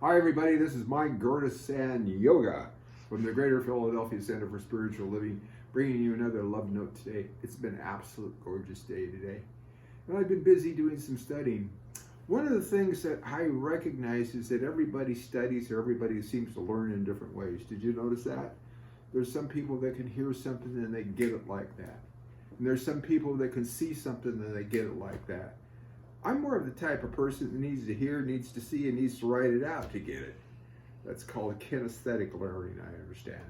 Hi, everybody. This is Mike Gerdes and Yoga from the Greater Philadelphia Center for Spiritual Living, bringing you another love note today. It's been an absolute gorgeous day today. And I've been busy doing some studying. One of the things that I recognize is that everybody studies or everybody seems to learn in different ways. Did you notice that? There's some people that can hear something and they get it like that. And there's some people that can see something and they get it like that. I'm more of the type of person that needs to hear, needs to see, and needs to write it out to get it. That's called kinesthetic learning, I understand.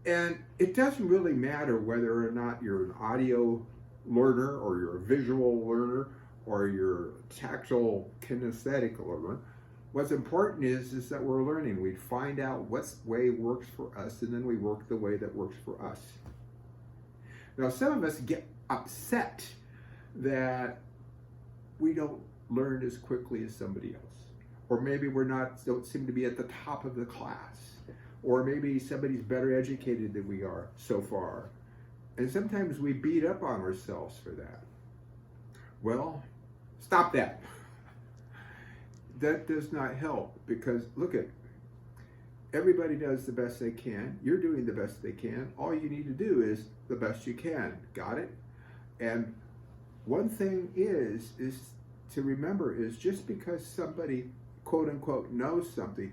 And it doesn't really matter whether or not you're an audio learner or you're a visual learner or you're a tactile kinesthetic learner. What's important is that we're learning. We find out what way works for us, and then we work the way that works for us. Now, some of us get upset that we don't learn as quickly as somebody else. Or maybe don't seem to be at the top of the class. Or maybe somebody's better educated than we are so far. And sometimes we beat up on ourselves for that. Well, stop that. That does not help, because look at, everybody does the best they can. You're doing the best they can. All you need to do is the best you can. Got it? And one thing is to remember is just because somebody, quote unquote, knows something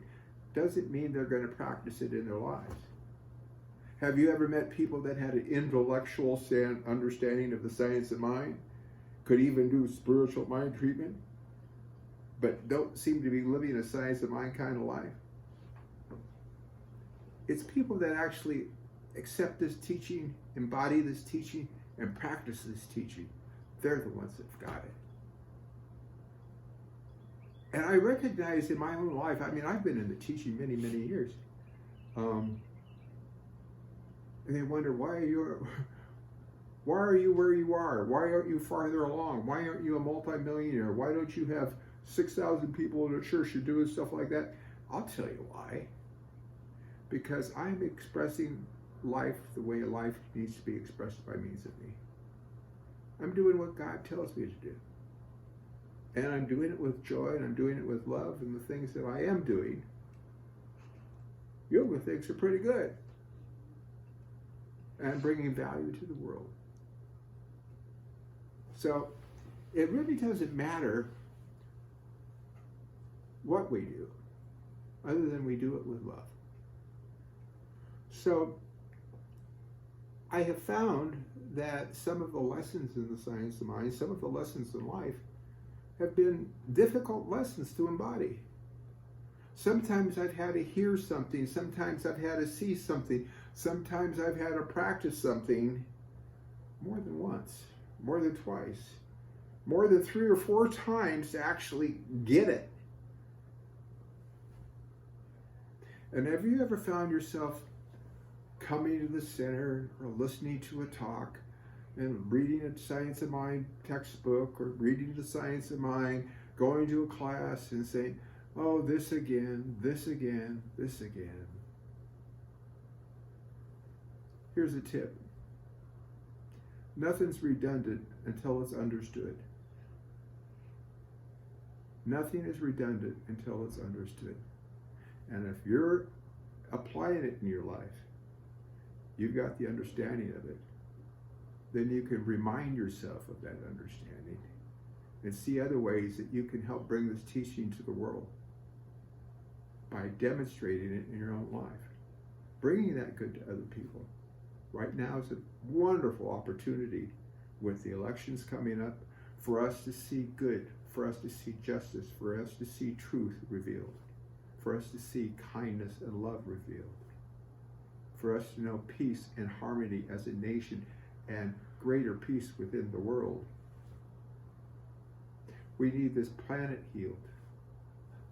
doesn't mean they're going to practice it in their lives. Have you ever met people that had an intellectual understanding of the science of mind, could even do spiritual mind treatment, but don't seem to be living a science of mind kind of life? It's people that actually accept this teaching, embody this teaching, and practice this teaching. They're the ones that've got it. And I recognize in my own life, I mean, I've been in the teaching many, many years. And they wonder, why are you where you are? Why aren't you farther along? Why aren't you a multimillionaire? Why don't you have 6,000 people in a church and doing stuff like that? I'll tell you why. Because I'm expressing life the way life needs to be expressed by means of me. I'm doing what God tells me to do. And I'm doing it with joy, and I'm doing it with love, and the things that I am doing, yoga thinks are pretty good. And I'm bringing value to the world. So it really doesn't matter what we do, other than we do it with love. So I have found that some of the lessons in the science of mind, some of the lessons in life, have been difficult lessons to embody. Sometimes I've had to hear something, sometimes I've had to see something, sometimes I've had to practice something more than once, more than twice, more than 3 or 4 times to actually get it. And have you ever found yourself coming to the center or listening to a talk and reading a Science of Mind textbook or reading the Science of Mind, going to a class and saying, oh, this again, this again, this again? Here's a tip. Nothing's redundant until it's understood. Nothing is redundant until it's understood. And if you're applying it in your life, you've got the understanding of it, then you can remind yourself of that understanding and see other ways that you can help bring this teaching to the world by demonstrating it in your own life, bringing that good to other people. Right now is a wonderful opportunity with the elections coming up for us to see good, for us to see justice, for us to see truth revealed, for us to see kindness and love revealed, for us to know peace and harmony as a nation and greater peace within the world. We need this planet healed.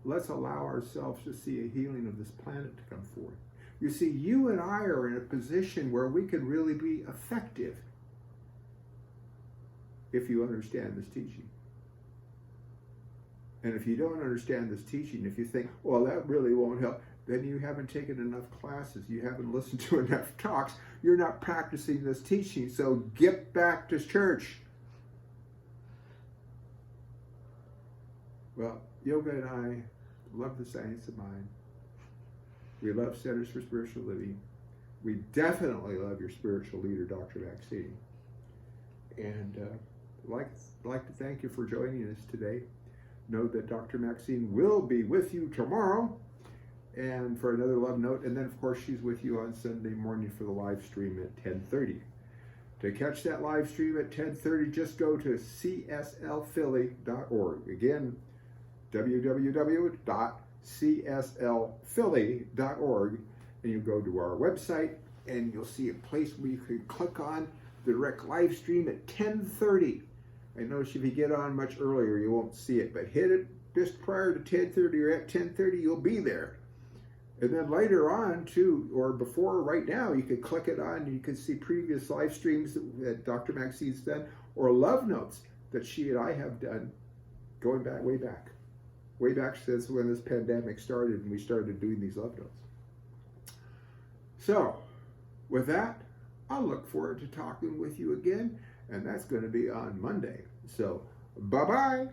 Let's allow ourselves to see a healing of this planet to come forth. You see, you and I are in a position where we can really be effective if you understand this teaching. And if you don't understand this teaching, if you think, well, that really won't help, then you haven't taken enough classes, you haven't listened to enough talks, you're not practicing this teaching, so get back to church. Well, yoga and I love the science of mind. We love Centers for Spiritual Living. We definitely love your spiritual leader, Dr. Maxine. And I'd like to thank you for joining us today. Know that Dr. Maxine will be with you tomorrow and for another love note. And then, of course, she's with you on Sunday morning for the live stream at 10:30. To catch that live stream at 10:30, just go to cslphilly.org. Again, www.cslphilly.org. And you go to our website and you'll see a place where you can click on the direct live stream at 10:30. I notice if you get on much earlier, you won't see it, but hit it just prior to 10:30 or at 10:30, you'll be there. And then later on, too, or before, right now, you could click it on and you can see previous live streams that Dr. Maxine's done or love notes that she and I have done going back, way back since when this pandemic started and we started doing these love notes. So, with that, I'll look forward to talking with you again, and that's going to be on Monday. So, bye-bye.